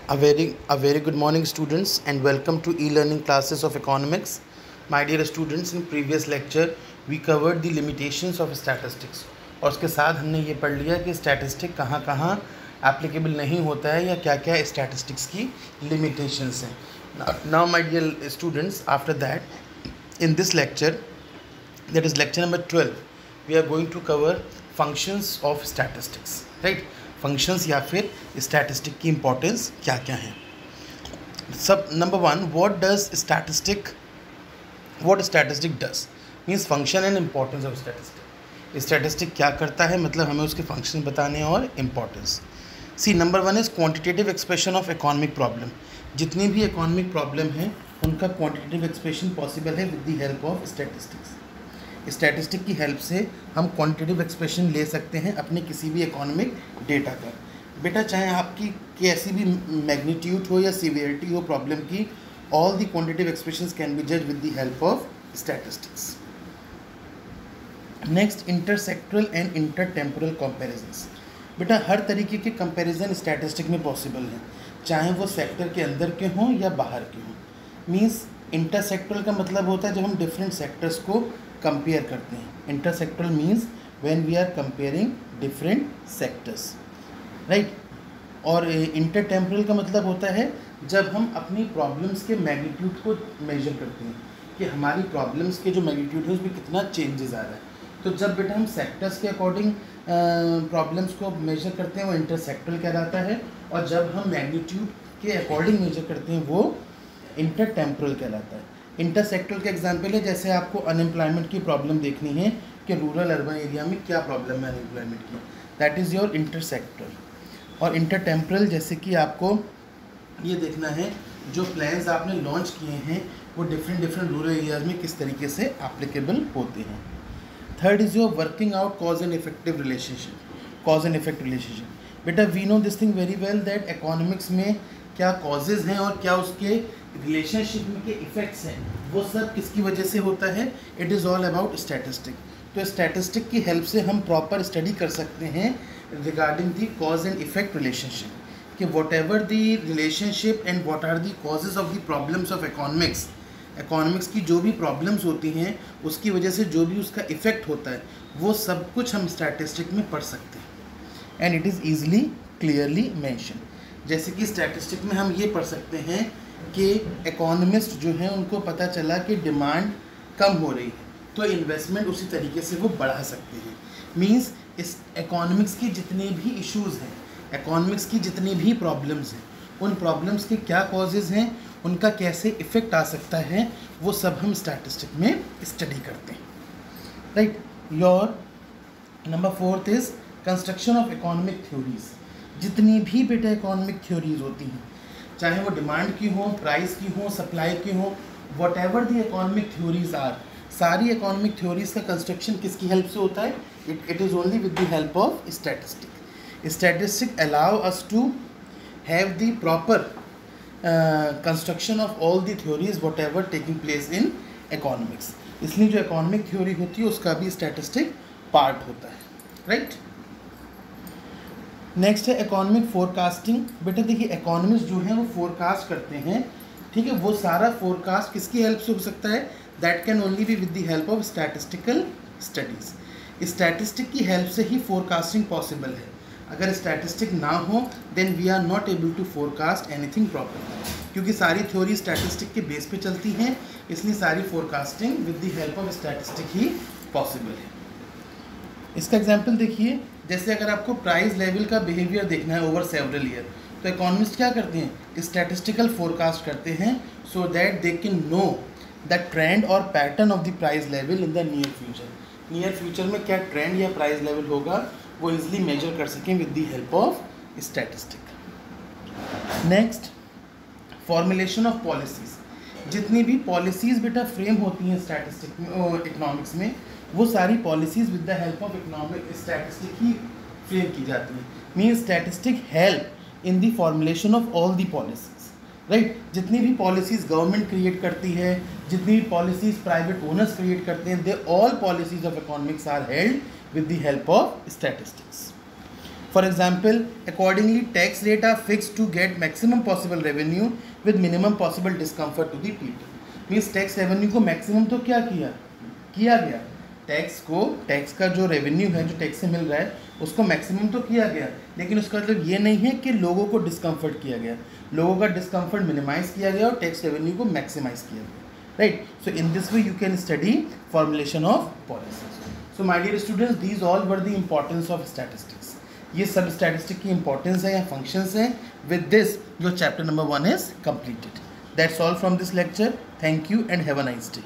A very good morning, students, and welcome to e-learning classes of economics. My dear students, in previous lecture we covered the limitations of statistics और उसके साथ हमने ये पढ़ लिया कि स्टैटिस्टिक कहाँ कहाँ एप्लीकेबल नहीं होता है या क्या क्या स्टैटिस्टिक्स की लिमिटेशंस हैं. Now my dear students, after that in this lecture, that is lecture number 12, we are going to cover functions of statistics, right? Functions या फिर स्टैटिस्टिक की इंपॉर्टेंस क्या क्या है. सब number one, what statistic does means function and importance of statistic. Statistic क्या करता है, मतलब हमें उसके फंक्शन बताने हैं और importance. See, number one is quantitative expression of economic problem. जितनी भी इकोनॉमिक प्रॉब्लम है उनका क्वांटिटेटिव एक्सप्रेशन पॉसिबल है with the help of statistics. Statistic की हेल्प से हम क्वांटिटेटिव एक्सप्रेशन ले सकते हैं अपने किसी भी इकोनॉमिक डेटा का. बेटा, चाहे आपकी कैसी भी मैग्नीट्यूड हो या सीवियरिटी हो प्रॉब्लम की, all the quantitative expressions can be जज with the help of statistics. Next, intersectoral and intertemporal comparisons. बेटा, हर तरीके के कंपैरिजन स्टैटिस्टिक में पॉसिबल हैं, चाहे वो सेक्टर के अंदर के हों या बाहर के हों. मीन्स इंटरसेक्टरल का मतलब होता है जब हम डिफरेंट सेक्टर्स को कंपेयर करते हैं. Intersectoral means when we are comparing different sectors, right. और इंटरटेम्पोरल का मतलब होता है जब हम अपनी प्रॉब्लम्स के मैग्नीट्यूड को मेजर करते हैं कि हमारी प्रॉब्लम्स के जो मैग्नीट्यूड है उसमें कितना चेंजेस आ रहा है. तो जब बेटा हम सेक्टर्स के अकॉर्डिंग प्रॉब्लम्स को मेजर करते हैं वो इंटरसेक्टरल कहलाता है, और जब हम मैग्नीट्यूड के अकॉर्डिंग मेजर करते हैं वो इंटरटेम्पोरल कहलाता है. इंटरसेक्टरल का एग्जांपल है जैसे आपको अनएम्प्लॉयमेंट की प्रॉब्लम देखनी है कि रूरल अर्बन एरिया में क्या प्रॉब्लम है अनएम्प्लॉयमेंट की, दैट इज़ योर इंटरसेक्टरल. और इंटरटेम्पोरल जैसे कि आपको ये देखना है जो प्लान्स आपने लॉन्च किए हैं वो डिफरेंट रूरल एरियाज़ में किस तरीके से एप्लीकेबल होते हैं. Third is your working out cause and effect relationship. बेटा, we know this thing very well that economics में क्या कॉजेज़ हैं और क्या उसके रिलेशनशिप में के इफ़ेक्ट्स हैं, वो सब किसकी वजह से होता है. It is all about statistic. तो स्टैटिस्टिक की हेल्प से हम प्रॉपर स्टडी कर सकते हैं regarding the cause and effect relationship कि what ever the relationship and what are the causes of the problems of economics की जो भी प्रॉब्लम्स होती हैं उसकी वजह से जो भी उसका इफ़ेक्ट होता है वो सब कुछ हम स्टैटिस्टिक में पढ़ सकते हैं. And it is easily clearly mention. जैसे कि स्टैटिस्टिक में हम ये पढ़ सकते हैं कि इकोनॉमिस्ट जो हैं उनको पता चला कि डिमांड कम हो रही है तो इन्वेस्टमेंट उसी तरीके से वो बढ़ा सकते हैं. मींस इस इकोनॉमिक्स की जितने भी इश्यूज़ हैं, इकोनॉमिक्स की जितनी भी प्रॉब्लम्स हैं, उन प्रॉब्लम्स के क्या कॉजेज़ हैं, उनका कैसे इफ़ेक्ट आ सकता है, वो सब हम स्टैटिस्टिक में स्टडी करते हैं, right. Your number fourth is construction of economic theories. जितनी भी बेटा इकोनॉमिक थ्योरीज होती हैं, चाहे वो डिमांड की हो, प्राइस की हो, सप्लाई की हो, whatever the economic theories are, सारी इकोनॉमिक थ्योरीज का कंस्ट्रक्शन किसकी हेल्प से होता है. It is only with the help of statistic. Statistic allow us to have the proper construction of all the theories whatever taking place in economics. इसलिए जो economic theory होती है उसका भी स्टैटिस्टिक पार्ट होता है, राइट. नेक्स्ट है economic forecasting. बेटा देखिए, इकोनॉमिस्ट जो हैं वो फोरकास्ट करते हैं, ठीक है. वो सारा फोरकास्ट किसकी हेल्प से हो सकता है, that can only be with the help of statistical studies. Statistic की हेल्प से ही फोरकास्टिंग पॉसिबल है. अगर स्टैटिस्टिक ना हो then we are not able to forecast anything proper, क्योंकि सारी थ्योरी स्टैटिस्टिक के बेस पे चलती हैं, इसलिए सारी forecasting with the help of statistic he possible है. इसका एग्जाम्पल देखिए, जैसे अगर आपको प्राइस लेवल का बिहेवियर देखना है ओवर सेवरल ईयर, तो इकोनॉमिस्ट क्या करते हैं, स्टैटिस्टिकल फोरकास्ट करते हैं so that they can know the trend और pattern of the price level in the near future. Near future में क्या ट्रेंड या प्राइस लेवल होगा वो इजिली मेजर कर सकें with the help of statistic. Next, formulation of policies. जितनी भी पॉलिसीज़ बेटा फ्रेम होती हैं स्टैटिस्टिक में, इकोनॉमिक्स में, वो सारी policies with the help of economic statistic he frame की जाती हैं. Mean statistic help in the formulation of all the policies, right. जितनी भी पॉलिसीज़ गवर्नमेंट क्रिएट करती है, जितनी भी पॉलिसीज़ प्राइवेट ओनर्स क्रिएट करते हैं, they all policies of economics are held with the help of statistics. For example, accordingly tax rate are fixed to get maximum possible revenue with minimum possible discomfort to the people. Means tax revenue को maximum तो क्या किया गया, tax का जो revenue है जो tax से मिल रहा है उसको मैक्सिमम तो किया गया, लेकिन उसका मतलब ये नहीं है कि लोगों को डिस्कम्फर्ट किया गया, लोगों का डिस्कम्फर्ट मिनिमाइज किया गया और टैक्स रेवेन्यू को मैक्सिमाइज किया गया, right. So in this way you can study formulation of policies. So my dear students, these all were the importance of statistics. ये सब स्टैटिस्टिक की इंपॉर्टेंस है या फंक्शंस हैं. With this your chapter number 1 is completed. That's all from this lecture. Thank you and have a nice day.